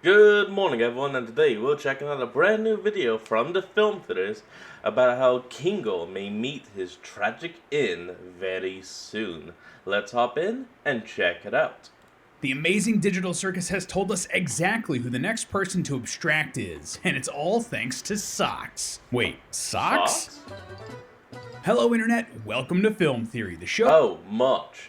Good morning everyone, and today we're checking out a brand new video from the film theaters about how Kingo may meet his tragic end very soon. Let's hop in and check it out. The amazing digital circus has told us exactly who the next person to abstract is, and it's all thanks to socks. Wait, socks? Hello Internet, welcome to Film Theory, the show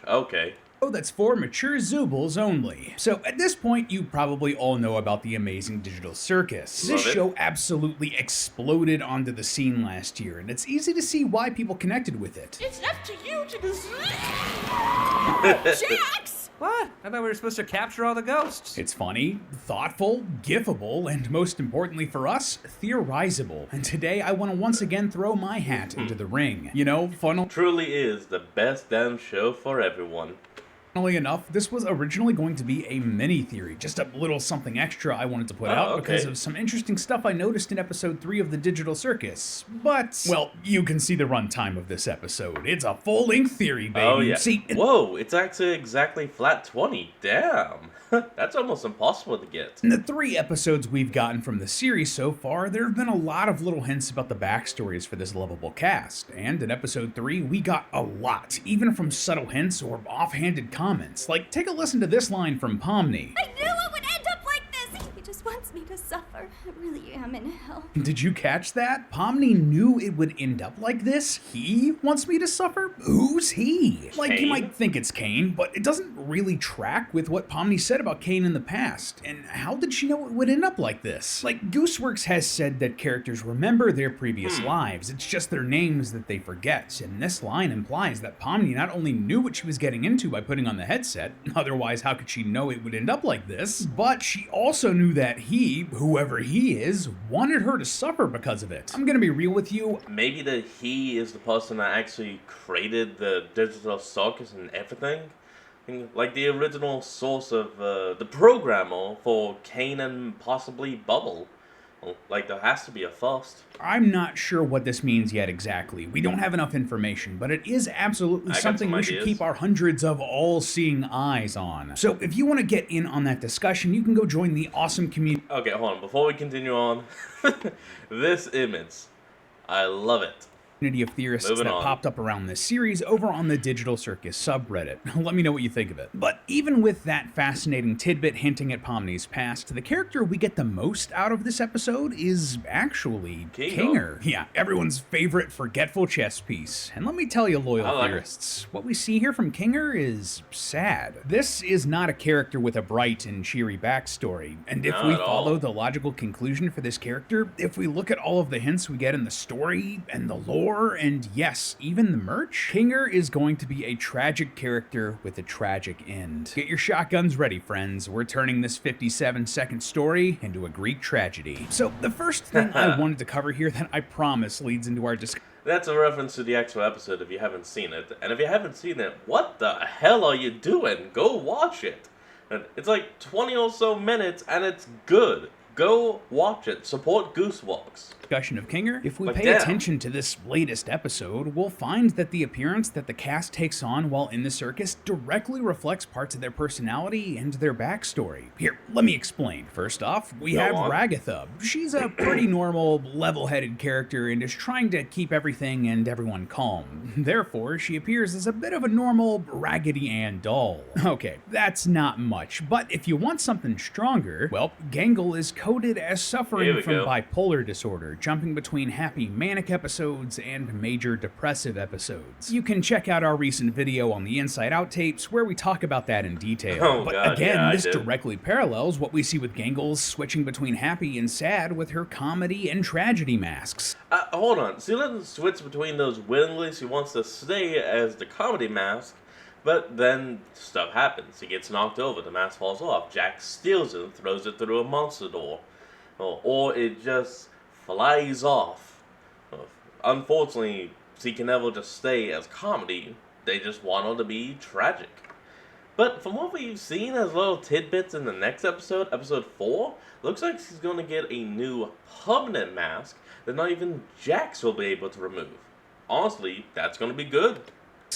Okay. that's for mature Zoobles only. So at this point, you probably all know about the amazing digital circus. This show absolutely exploded onto the scene last year, and it's easy to see why people connected with it. It's left to you to decide. Jax! What? I thought we were supposed to capture all the ghosts. It's funny, thoughtful, gifable, and most importantly for us, theorizable. And today I want to once again throw my hat into the ring. You know, Truly is the best damn show for everyone. Funnily enough, this was originally going to be a mini-theory, just a little something extra I wanted to put out because of some interesting stuff I noticed in episode 3 of the Digital Circus. But, well, you can see the runtime of this episode. It's a full-length theory, baby. Oh yeah. See, Whoa, it's actually exactly flat 20. Damn. That's almost impossible to get. in the 3 episodes we've gotten from the series so far, there have been a lot of little hints about the backstories for this lovable cast. And in episode 3, we got a lot, even from subtle hints or offhanded comments. Like, take a listen to this line from Pomni. I knew it would end up like this! He just wants me to suffer. I really am in hell. Did you catch that? Pomni knew it would end up like this? He wants me to suffer? Who's he? Like, you Kane? might think it's Kane, but it doesn't really track with what Pomni said about Kane in the past. And how did she know it would end up like this? Like, Gooseworks has said that characters remember their previous lives, it's just their names that they forget. And this line implies that Pomni not only knew what she was getting into by putting on the headset, otherwise how could she know it would end up like this, but she also knew that he, whoever he is, wanted her to suffer because of it. I'm gonna be real with you. Maybe that he is the person that actually created the digital circus and everything? Like the original source of the programmer for Kane and possibly Bubble. Well, like there has to be a first. I'm not sure what this means yet exactly. We don't have enough information, but it is absolutely I got something some we should ideas. keep our hundreds of all-seeing eyes on. So if you want to get in on that discussion, you can go join the awesome community Okay, hold on. Before we continue on, this image, I love it. of theorists Moving that on. popped up around this series over on the Digital Circus subreddit. Let me know what you think of it. But even with that fascinating tidbit hinting at Pomni's past, the character we get the most out of this episode is actually Kingo. Kinger. Yeah, everyone's favorite forgetful chess piece. And let me tell you, loyal I like it. theorists, what we see here from Kinger is sad. This is not a character with a bright and cheery backstory. And if Not we at all. follow the logical conclusion for this character, if we look at all of the hints we get in the story and the lore, and yes, even the merch, Kinger is going to be a tragic character with a tragic end. Get your shotguns ready, friends. We're turning this 57-second story into a Greek tragedy. So the first thing I wanted to cover here that I promise leads into our discussion That's a reference to the actual episode if you haven't seen it. And if you haven't seen it, what the hell are you doing? Go watch it. And it's like 20 or so minutes and it's good. Go watch it. Support Goosewalks. of Kinger. If we But pay damn. attention to this latest episode, we'll find that the appearance that the cast takes on while in the circus directly reflects parts of their personality and their backstory. Here, let me explain. First off, we Go have on. Ragatha. She's a pretty normal, level-headed character and is trying to keep everything and everyone calm. Therefore, she appears as a bit of a normal Raggedy Ann doll. Okay, that's not much, but if you want something stronger, well, Gangle is coded as Here suffering we from go. bipolar disorder, jumping between happy manic episodes and major depressive episodes. You can check out our recent video on the Inside Out tapes where we talk about that in detail. Oh, but God, again, yeah, I this did. directly parallels what we see with Gangles switching between happy and sad with her comedy and tragedy masks. Hold on. She doesn't switch between those willingly. She wants to stay as the comedy mask. But then stuff happens. He gets knocked over. The mask falls off. Jack steals it and throws it through a monster door. Or it just flies off. Unfortunately, she can never just stay as comedy. They just want her to be tragic. But from what we've seen as little tidbits in the next episode, episode 4, looks like she's going to get a new permanent mask that not even Jax will be able to remove. Honestly, that's going to be good.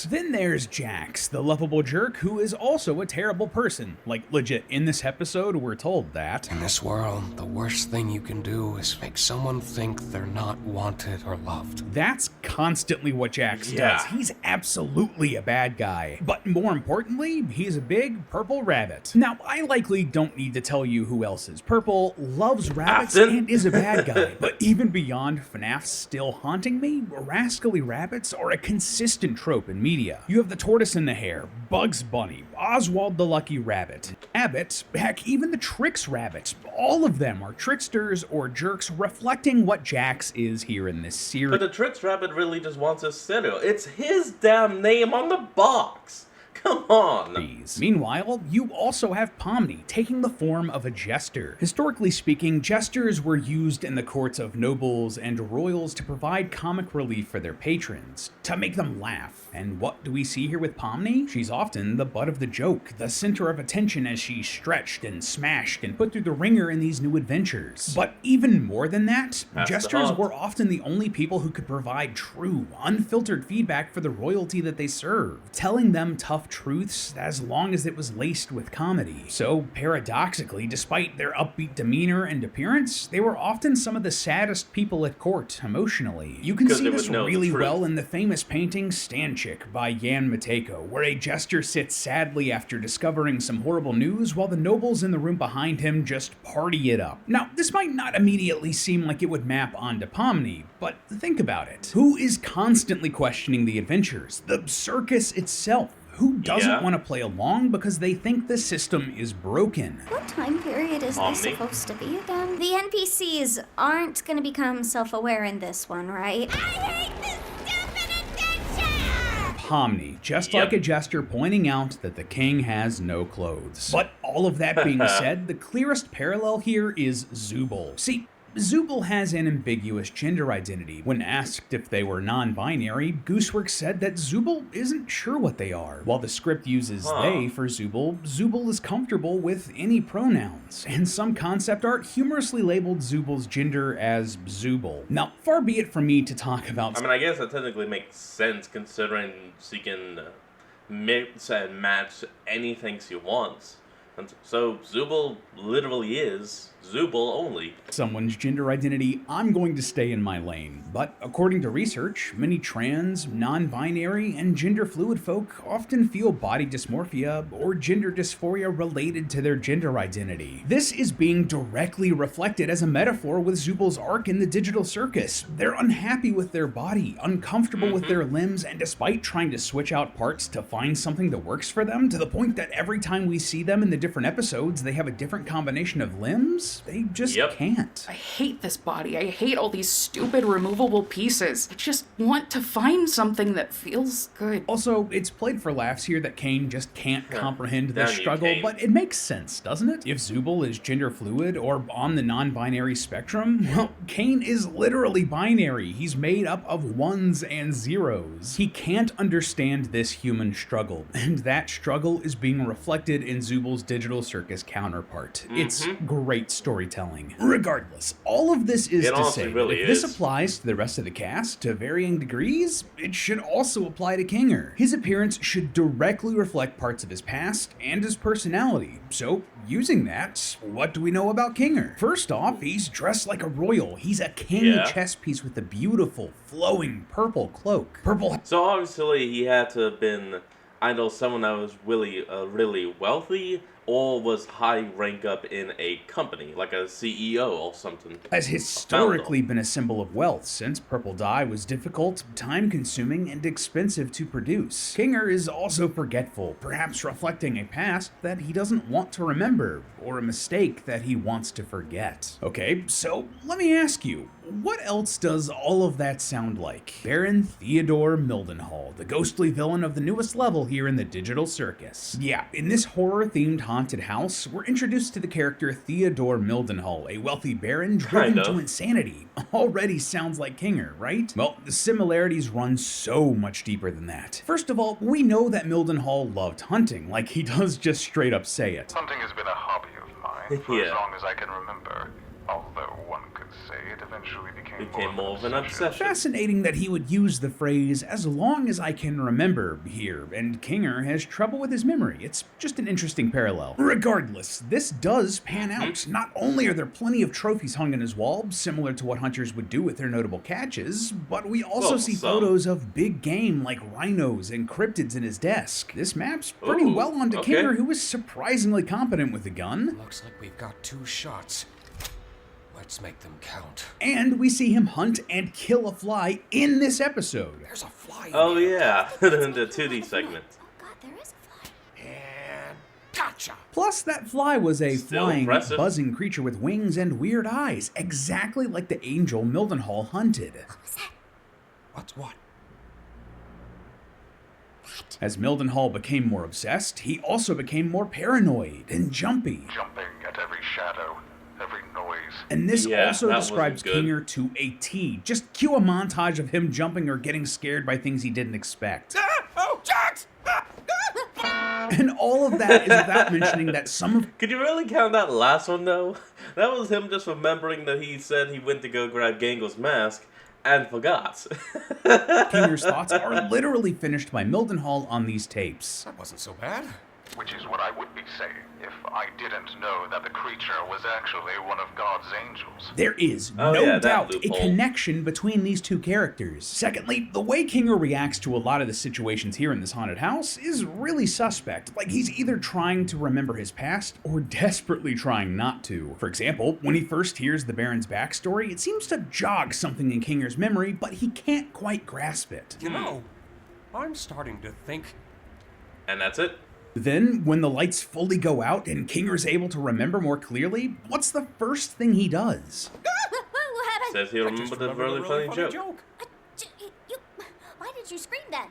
Then there's Jax, the lovable jerk who is also a terrible person. Like, legit, in this episode, we're told that. In this world, the worst thing you can do is make someone think they're not wanted or loved. That's constantly what Jax Yeah. does. He's absolutely a bad guy. But more importantly, he's a big purple rabbit. Now, I likely don't need to tell you who else is purple, loves rabbits, Afton? and is a bad guy. But even beyond FNAF's still haunting me, rascally rabbits are a consistent trope in media. You have the tortoise and the hare, Bugs Bunny, Oswald the Lucky Rabbit, Abbott, heck, even the Trix Rabbit. All of them are tricksters or jerks reflecting what Jax is here in this series. But the Trix Rabbit really just wants a cereal. It's his damn name on the box. Come on. Meanwhile, you also have Pomni taking the form of a jester. Historically speaking, jesters were used in the courts of nobles and royals to provide comic relief for their patrons, to make them laugh. And what do we see here with Pomni? She's often the butt of the joke, the center of attention as she's stretched and smashed and put through the ringer in these new adventures. But even more than that, jesters were often the only people who could provide true, unfiltered feedback for the royalty that they served, telling them tough truths as long as it was laced with comedy. So paradoxically, despite their upbeat demeanor and appearance, they were often some of the saddest people at court emotionally. You can see this really well in the famous painting Stand Chick by Jan Matejko, where a jester sits sadly after discovering some horrible news while the nobles in the room behind him just party it up. Now, this might not immediately seem like it would map onto Pomni, but think about it. Who is constantly questioning the adventures? The circus itself. Who doesn't want to play along because they think the system is broken? What time period is this supposed to be again? The NPCs aren't gonna become self-aware in this one, right? I hate this stupid adventure! Pomni, just like a jester pointing out that the king has no clothes. But all of that being said, the clearest parallel here is Zooble. See, Zooble has an ambiguous gender identity. When asked if they were non-binary, Gooseworks said that Zooble isn't sure what they are. While the script uses they for Zooble, Zooble is comfortable with any pronouns. And some concept art humorously labeled Zooble's gender as Zooble. Now, far be it from me to talk about... I mean, I guess that technically makes sense considering she can mix and match anything she wants. And so Zooble literally is Zooble only. Someone's gender identity, I'm going to stay in my lane. But according to research, many trans, non-binary, and gender-fluid folk often feel body dysmorphia or gender dysphoria related to their gender identity. This is being directly reflected as a metaphor with Zooble's arc in the digital circus. They're unhappy with their body, uncomfortable with their limbs, and despite trying to switch out parts to find something that works for them, to the point that every time we see them in the different episodes, they have a different combination of limbs, they just can't. I hate this body. I hate all these stupid removable pieces. I just want to find something that feels good. Also, it's played for laughs here that Kane just can't comprehend this struggle, Kane. but it makes sense, doesn't it? If Zooble is gender fluid or on the non-binary spectrum, well, Kane is literally binary. He's made up of ones and zeros. He can't understand this human struggle, and that struggle is being reflected in Zooble's digital circus counterpart. It's great storytelling. Regardless, all of this is to say that if this applies to the rest of the cast to varying degrees, it should also apply to Kinger. His appearance should directly reflect parts of his past and his personality. So, using that, what do we know about Kinger? First off, he's dressed like a royal. He's a king chess piece with a beautiful, flowing purple cloak. So obviously he had to have been either someone that was really wealthy or was high rank up in a company, like a CEO or something. Has historically been a symbol of wealth, since purple dye was difficult, time-consuming, and expensive to produce. Kinger is also forgetful, perhaps reflecting a past that he doesn't want to remember, or a mistake that he wants to forget. Okay, so let me ask you, what else does all of that sound like? Baron Theodore Mildenhall, the ghostly villain of the newest level here in the digital circus. Yeah, in this horror-themed haunted house, we're introduced to the character Theodore Mildenhall, a wealthy baron driven to insanity. Already sounds like Kinger, right? Well, the similarities run so much deeper than that. First of all, we know that Mildenhall loved hunting, like he does just straight up say it. Hunting has been a hobby of mine for as long as I can remember, although one could could say it eventually Became more of an obsession. Fascinating that he would use the phrase, "as long as I can remember," here, and Kinger has trouble with his memory. It's just an interesting parallel. Regardless, this does pan out. Not only are there plenty of trophies hung on his wall, similar to what hunters would do with their notable catches, but we also see photos of big game like rhinos and cryptids in his desk. This maps pretty well onto Kinger, who is surprisingly competent with a gun. Looks like we've got 2 shots. Let's make them count. And we see him hunt and kill a fly in this episode. There's a fly. Oh yeah, the 2D segment. Oh god, there is a fly. And gotcha. Plus, that fly was a Still flying, impressive. buzzing creature with wings and weird eyes, exactly like the angel Mildenhall hunted. What was that? What's what? As Mildenhall became more obsessed, he also became more paranoid and jumpy. Jumping at every shadow, every noise. And this Yeah, also that describes wasn't good. Kinger to a T. Just cue a montage of him jumping or getting scared by things he didn't expect. Oh, Jax! And all of that is without mentioning that some of Could you really count that last one though? That was him just remembering that he said he went to go grab Gangel's mask and forgot. Kinger's thoughts are literally finished by Mildenhall on these tapes. That wasn't so bad. Which is what I would be saying if I didn't know that the creature was actually one of God's angels. There is Oh, no yeah, that doubt a loophole. connection between these two characters. Secondly, the way Kinger reacts to a lot of the situations here in this haunted house is really suspect. Like he's either trying to remember his past or desperately trying not to. For example, when he first hears the Baron's backstory, it seems to jog something in Kinger's memory, but he can't quite grasp it. You know, I'm starting to think. And that's it. Then, when the lights fully go out and Kinger's able to remember more clearly, what's the first thing he does? What happened? Says he'll I just remember the remembered really a funny joke. Why did you scream then?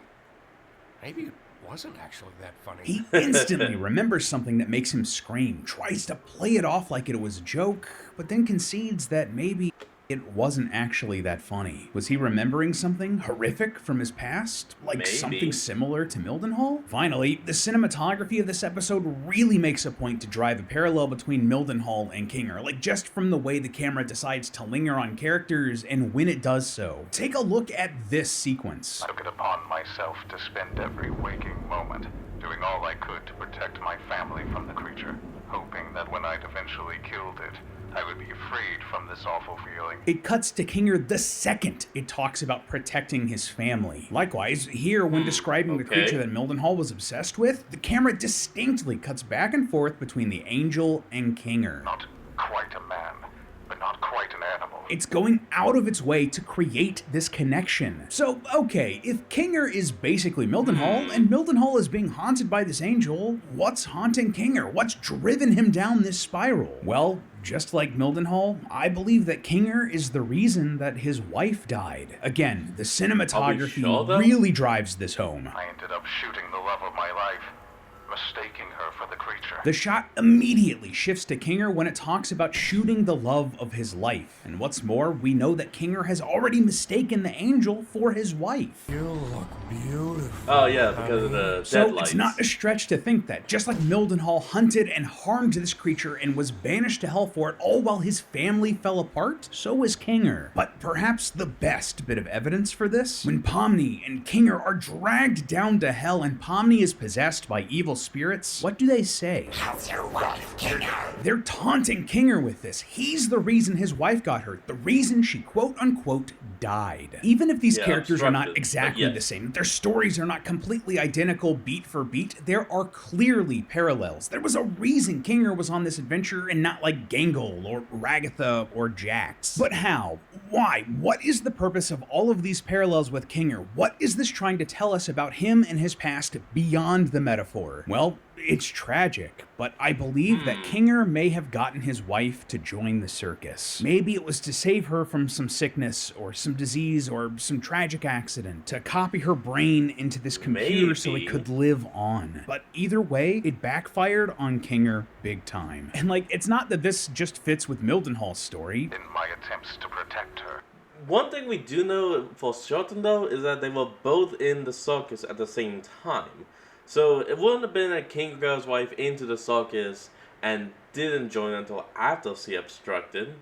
Maybe it wasn't actually that funny. He instantly remembers something that makes him scream, tries to play it off like it was a joke, but then concedes that maybe it wasn't actually that funny. Was he remembering something horrific from his past? Like Maybe. something similar to Mildenhall? Finally, the cinematography of this episode really makes a point to drive a parallel between Mildenhall and Kinger, like just from the way the camera decides to linger on characters and when it does so. Take a look at this sequence. I took it upon myself to spend every waking moment doing all I could to protect my family from the creature, hoping that when I'd eventually killed it, I would be freed from this awful feeling. It cuts to Kinger the second it talks about protecting his family. Likewise, here when describing the okay. creature that Mildenhall was obsessed with, the camera distinctly cuts back and forth between the angel and Kinger. Not quite a man, but not quite an animal. It's going out of its way to create this connection. So, okay, if Kinger is basically Mildenhall, and Mildenhall is being haunted by this angel, what's haunting Kinger? What's driven him down this spiral? Well, just like Mildenhall, I believe that Kinger is the reason that his wife died. Again, the cinematography sure, though? really drives this home. I ended up shooting the love of my life, mistaking her for the creature. The shot immediately shifts to Kinger when it talks about shooting the love of his life. And what's more, we know that Kinger has already mistaken the angel for his wife. You look beautiful. Oh yeah, because of the So deadlights. it's not a stretch to think that, just like Mildenhall hunted and harmed this creature and was banished to hell for it, all while his family fell apart, so was Kinger. But perhaps the best bit of evidence for this, when Pomni and Kinger are dragged down to hell and Pomni is possessed by evil spirits, what do they say? How's your wife, Kinger? They're taunting Kinger with this. He's the reason his wife got hurt, the reason she quote-unquote died. Even if these Yeah, characters are not obstructed, but exactly yes. the same, their stories are not completely identical beat for beat, there are clearly parallels. There was a reason Kinger was on this adventure and not like Gangle or Ragatha or Jax. But how? Why? What is the purpose of all of these parallels with Kinger? What is this trying to tell us about him and his past beyond the metaphor? Well, it's tragic, but I believe that Kinger may have gotten his wife to join the circus. Maybe it was to save her from some sickness or some disease or some tragic accident, to copy her brain into this computer so it Maybe. could live on. But either way, it backfired on Kinger big time. And like, it's not that this just fits with Mildenhall's story. In my attempts to protect her. One thing we do know for certain though is that they were both in the circus at the same time. So it wouldn't have been that Kinger got his wife into the circus and didn't join until after she obstructed.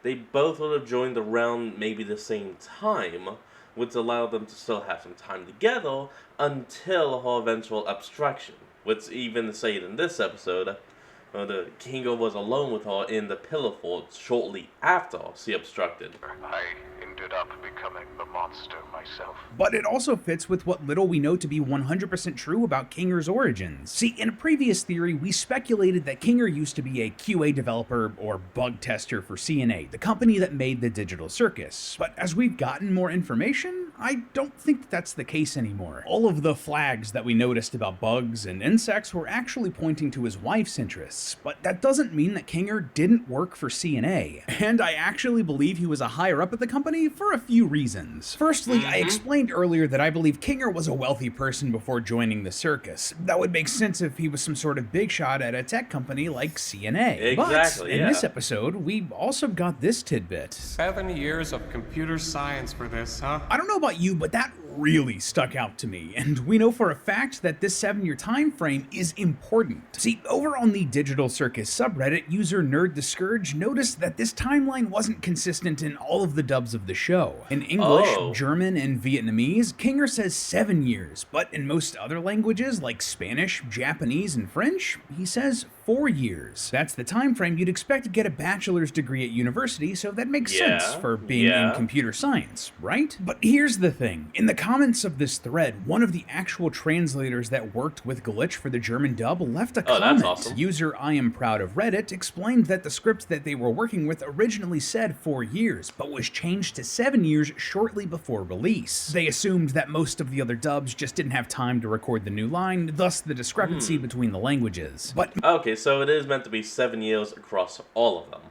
they both would have joined around maybe the same time, which allowed them to still have some time together until her eventual abstraction. Which even say in this episode, the Kingo was alone with her in the pillar fort shortly after she obstructed. I ended up becoming the monster myself. But it also fits with what little we know to be 100% true about Kinger's origins. See, in a previous theory, we speculated that Kinger used to be a QA developer or bug tester for CNA, the company that made the digital circus. But as we've gotten more information, I don't think that's the case anymore. All of the flags that we noticed about bugs and insects were actually pointing to his wife's interests, but that doesn't mean that Kinger didn't work for CNA. And I actually believe he was a higher up at the company for a few reasons. Firstly, I explained earlier that I believe Kinger was a wealthy person before joining the circus. That would make sense if he was some sort of big shot at a tech company like CNA. Exactly, but in this episode, we also got this tidbit. 7 years of computer science for this, huh? I don't know about you, but that really stuck out to me, and we know for a fact that this 7-year time frame is important. See, over on the Digital Circus subreddit, user Nerd the Scourge noticed that this timeline wasn't consistent in all of the dubs of the show. In English, German, and Vietnamese, Kinger says 7 years, but in most other languages like Spanish, Japanese, and French, he says 4 years. That's the time frame you'd expect to get a bachelor's degree at university, so that makes sense for being in computer science, right? But here's the thing. In the comments of this thread, one of the actual translators that worked with Glitch for the German dub left a comment. That's awesome. User I Am Proud of Reddit explained that the script that they were working with originally said 4 years, but was changed to 7 years shortly before release. They assumed that most of the other dubs just didn't have time to record the new line, thus the discrepancy between the languages. But okay, so it is meant to be 7 years across all of them.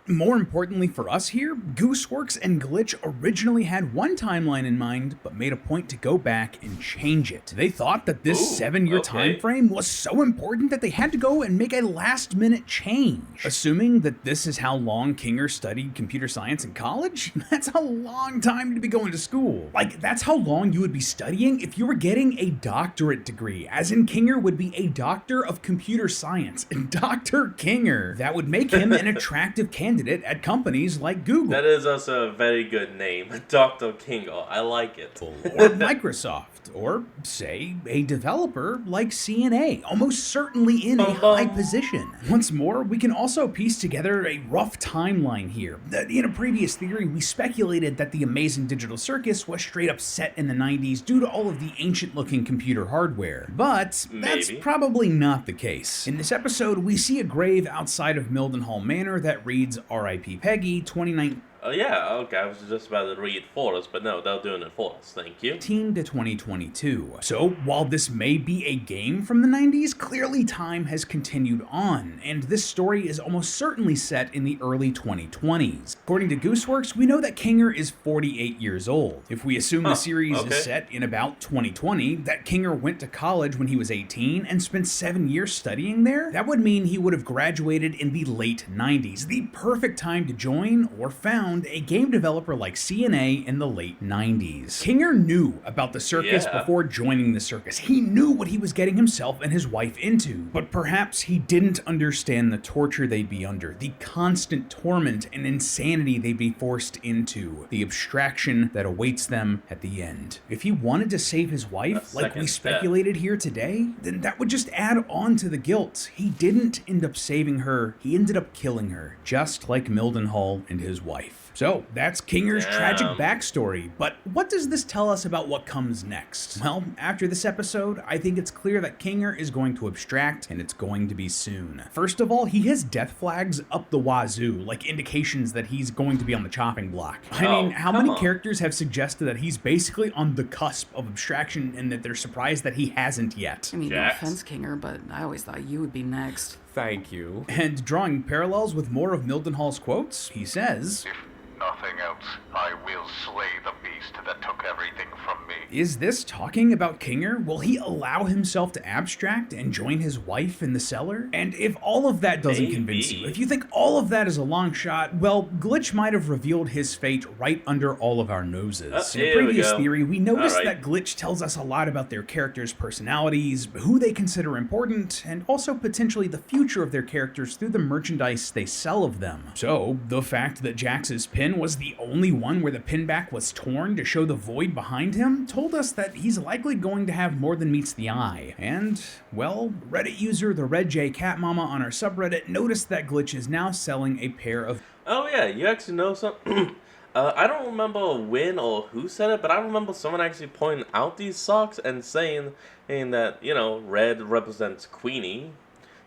more importantly for us here, Gooseworks and Glitch originally had one timeline in mind, but made a point to go back and change it. They thought that this 7-year time frame was so important that they had to go and make a last-minute change. Assuming that this is how long Kinger studied computer science in college, that's a long time to be going to school. Like, that's how long you would be studying if you were getting a doctorate degree, as in Kinger would be a doctor of computer science. Dr. Kinger. That would make him an attractive candidate at companies like Google. That is also a very good name, Dr. Kingo. I like it. Or Microsoft, or, say, a developer like CNA, almost certainly in a high position. Once more, we can also piece together a rough timeline here. In a previous theory, we speculated that the Amazing Digital Circus was straight up set in the 90s due to all of the ancient-looking computer hardware. But that's probably not the case. In this episode, we see a grave outside of Mildenhall Manor that reads R.I.P. Peggy, 2019. Oh yeah, okay, I was just about to read it for us, but no, they're doing it for us, thank you. 2018 to 2022. So, while this may be a game from the 90s, clearly time has continued on, and this story is almost certainly set in the early 2020s. According to Gooseworks, we know that Kinger is 48 years old. If we assume the series is set in about 2020, that Kinger went to college when he was 18 and spent 7 years studying there, that would mean he would have graduated in the late 90s, the perfect time to join or found a game developer like CNA in the late 90s. Kinger knew about the circus before joining the circus. He knew what he was getting himself and his wife into, but perhaps he didn't understand the torture they'd be under, the constant torment and insanity they'd be forced into, the abstraction that awaits them at the end. If he wanted to save his wife, like we speculated here today, then that would just add on to the guilt. He didn't end up saving her, he ended up killing her, just like Mildenhall and his wife. So, that's Kinger's tragic backstory, but what does this tell us about what comes next? Well, after this episode, I think it's clear that Kinger is going to abstract, and it's going to be soon. First of all, he has death flags up the wazoo, like indications that he's going to be on the chopping block. I mean, how many characters have suggested that he's basically on the cusp of abstraction and that they're surprised that he hasn't yet? I mean, no offense, Kinger, but I always thought you would be next. Thank you. And drawing parallels with more of Mildenhall's quotes, he says, If nothing else, I will slay the beast. beast that took everything from me. Is this talking about Kinger? Will he allow himself to abstract and join his wife in the cellar? And if all of that doesn't convince you, if you think all of that is a long shot, well, Glitch might have revealed his fate right under all of our noses. In a previous theory, we noticed that Glitch tells us a lot about their characters' personalities, who they consider important, and also potentially the future of their characters through the merchandise they sell of them. So, the fact that Jax's pin was the only one where the pinback was torn to show the void behind him told us that he's likely going to have more than meets the eye. And, well, Reddit user the Red J Cat Mama on our subreddit noticed that Glitch is now selling a pair of... Oh yeah, you actually know something? I don't remember when or who said it, but I remember someone actually pointing out these socks and saying that, you know, red represents Queenie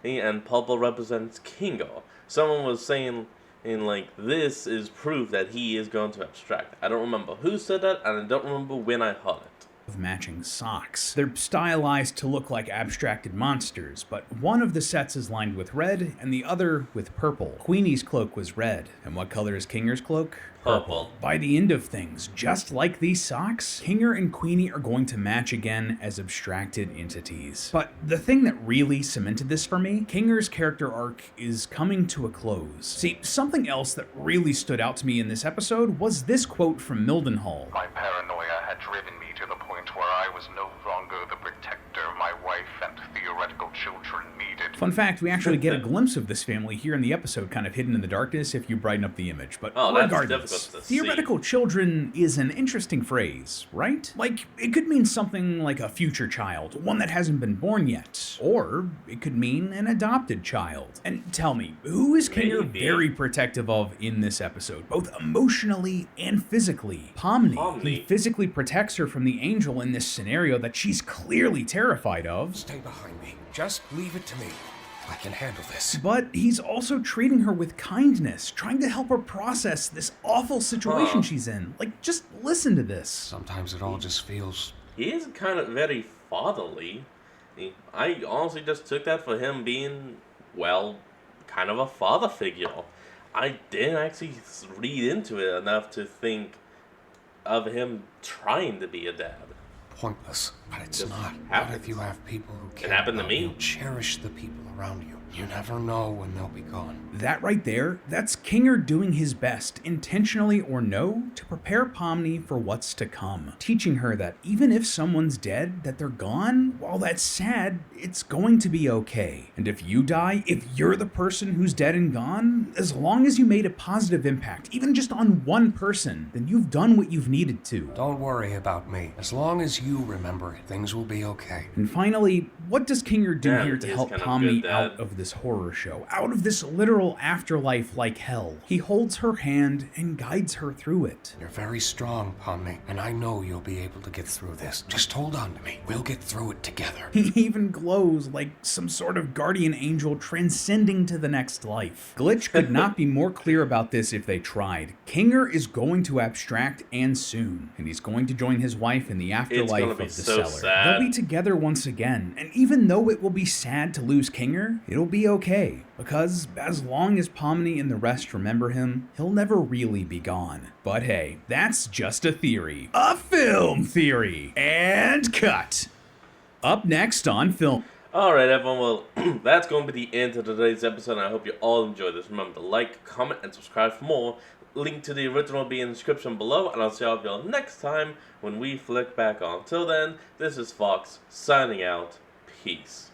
and purple represents Kingo. Someone was saying, like, this is proof that he is going to abstract. I don't remember who said that, and I don't remember when I heard it. Of matching socks. They're stylized to look like abstracted monsters, but one of the sets is lined with red and the other with purple. Queenie's cloak was red, and what color is Kinger's cloak? Purple. By the end of things, just like these socks, Kinger and Queenie are going to match again as abstracted entities. But the thing that really cemented this for me, Kinger's character arc is coming to a close. See, something else that really stood out to me in this episode was this quote from Mildenhall. My paranoia had driven me to the point where I was no longer the protector my wife and theoretical children needed. Fun fact, we actually get a glimpse of this family here in the episode, kind of hidden in the darkness if you brighten up the image. But regardless, theoretical children is an interesting phrase, right? Like, it could mean something like a future child, one that hasn't been born yet. Or it could mean an adopted child. And tell me, who is Kinger very protective of in this episode, both emotionally and physically? Pomni. He physically protects her from the angel in this scenario that she's clearly terrified of. Stay behind me. Just leave it to me. I can handle this. But he's also treating her with kindness, trying to help her process this awful situation she's in. Like, just listen to this. Sometimes it all just feels... He is kind of very fatherly. I honestly just took that for him being, well, kind of a father figure. I didn't actually read into it enough to think of him trying to be a dad. Pointless, but it's Just not. happens. Not if you have people who care happened to about me. you. Cherish the people around you. You never know when they'll be gone. That right there, that's Kinger doing his best, intentionally or no, to prepare Pomni for what's to come. Teaching her that even if someone's dead, that they're gone, while that's sad, it's going to be okay. And if you die, if you're the person who's dead and gone, as long as you made a positive impact, even just on one person, then you've done what you've needed to. Don't worry about me. As long as you remember it, things will be okay. And finally, what does Kinger do here to he's help kind of Pomni good, out of this horror show, out of this literal afterlife like hell? He holds her hand and guides her through it. You're very strong, Pomni, and I know you'll be able to get through this. Just hold on to me. We'll get through it together. He even glows like some sort of guardian angel transcending to the next life. Glitch could not be more clear about this if they tried. Kinger is going to abstract and soon, and he's going to join his wife in the afterlife of the cellar. Sad. They'll be together once again, and even though it will be sad to lose Kinger, it'll be okay, because as long as Pomni and the rest remember him, he'll never really be gone. But hey, that's just a theory. A film theory! And cut! Up next on Film... Alright everyone, well, that's going to be the end of today's episode, and I hope you all enjoyed this. Remember to like, comment, and subscribe for more. Link to the original will be in the description below, and I'll see y'all next time when we flick back on. Till then, this is Fox, signing out. Peace.